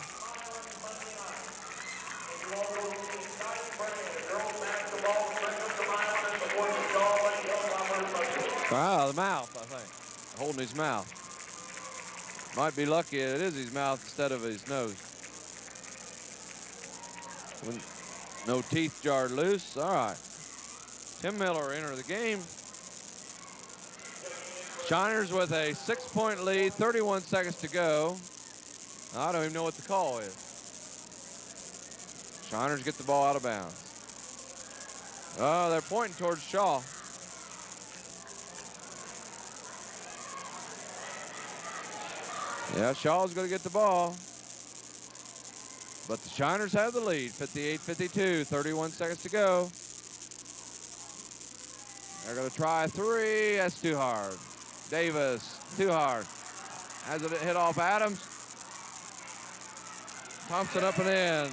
S1: Wow, the mouth, I think. Holding his mouth. Might be lucky it is his mouth instead of his nose. No teeth jarred loose. All right. Tim Miller enter the game. Shiners with a 6-point lead, 31 seconds to go. I don't even know what the call is. Shiners get the ball out of bounds. Oh, they're pointing towards Shaw. Yeah, Shaw's going to get the ball. But the Shiners have the lead, 58-52, 31 seconds to go. They're going to try a three. That's too hard. Davis, too hard. Has it hit off Adams. Thompson up and in.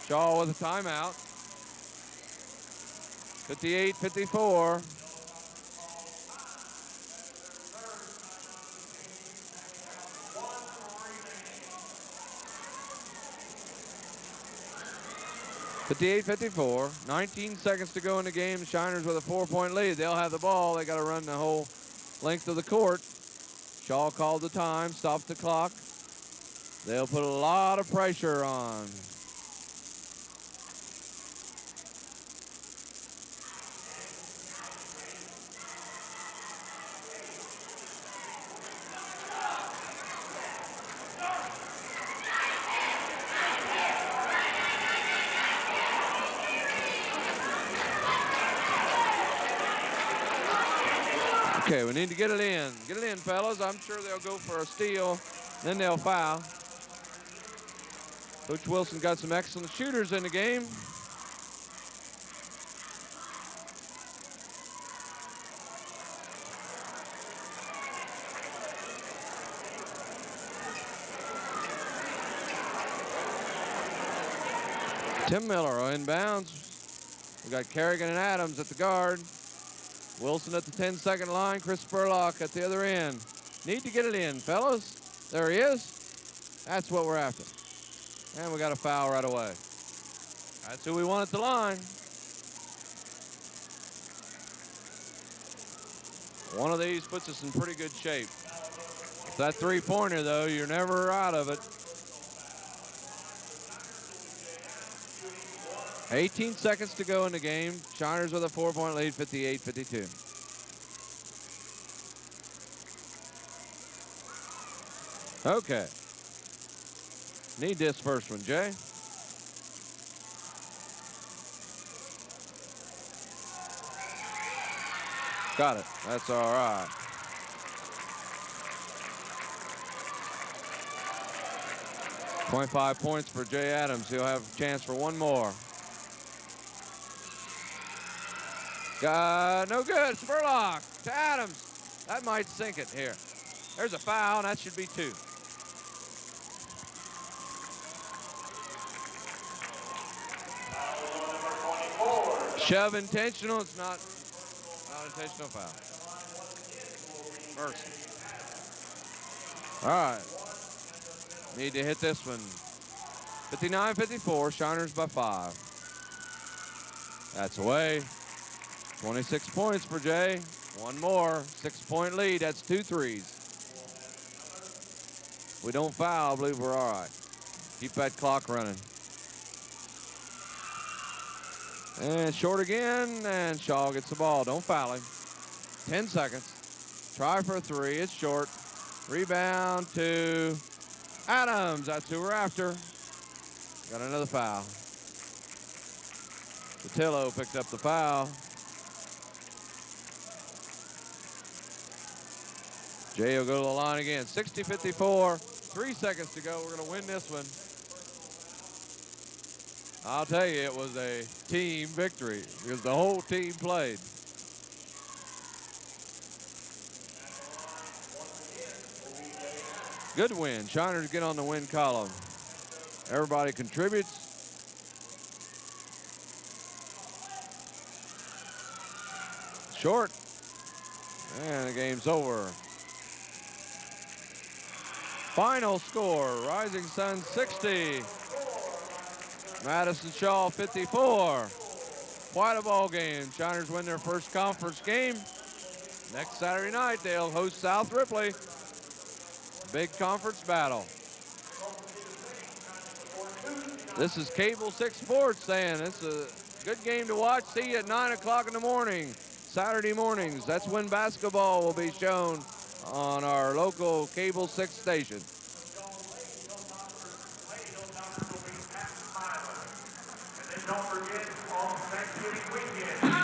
S1: Shaw with a timeout. 58-54. (58-54). 19 seconds to go in the game. Shiners with a 4-point lead. They'll have the ball. They got to run the whole length of the court. Shaw called the time, stopped the clock. They'll put a lot of pressure on. Okay, we need to get it in. Get it in, fellas. I'm sure they'll go for a steal, then they'll foul. Coach Wilson got some excellent shooters in the game. Tim Miller inbounds. We got Kerrigan and Adams at the guard. Wilson at the 10-second line. Chris Spurlock at the other end. Need to get it in, fellas. There he is. That's what we're after. And we got a foul right away. That's who we want at the line. One of these puts us in pretty good shape. If that three-pointer, though, you're never out of it. 18 seconds to go in the game. Shiners with a 4-point lead, 58-52. Okay. Need this first one, Jay. Got it. That's all right. .5 points for Jay Adams. He'll have a chance for one more. No good. Spurlock to Adams. That might sink it here. There's a foul, and that should be two. Shove intentional. It's not intentional foul. Mercy. All right. Need to hit this one. 59-54. Shiners by 5. That's away. 26 points for Jay. One more, 6-point lead. That's 2 threes. We don't foul, I believe we're all right. Keep that clock running. And short again, and Shaw gets the ball. Don't foul him. 10 seconds. Try for a 3, it's short. Rebound to Adams, that's who we're after. Got another foul. Patillo picked up the foul. Jay will go to the line again. 60-54, 3 seconds to go. We're going to win this one. I'll tell you, it was a team victory because the whole team played. Good win. Shiners get on the win column. Everybody contributes. Short. And the game's over. Final score, Rising Sun 60. Madison Shawe 54. Quite a ball game. Shiners win their first conference game. Next Saturday night, they'll host South Ripley. Big conference battle. This is Cable 6 Sports saying it's a good game to watch. See you at 9 o'clock in the morning, Saturday mornings. That's when basketball will be shown on our local Cable 6 station.
S2: And then don't forget, on Thanksgiving weekend,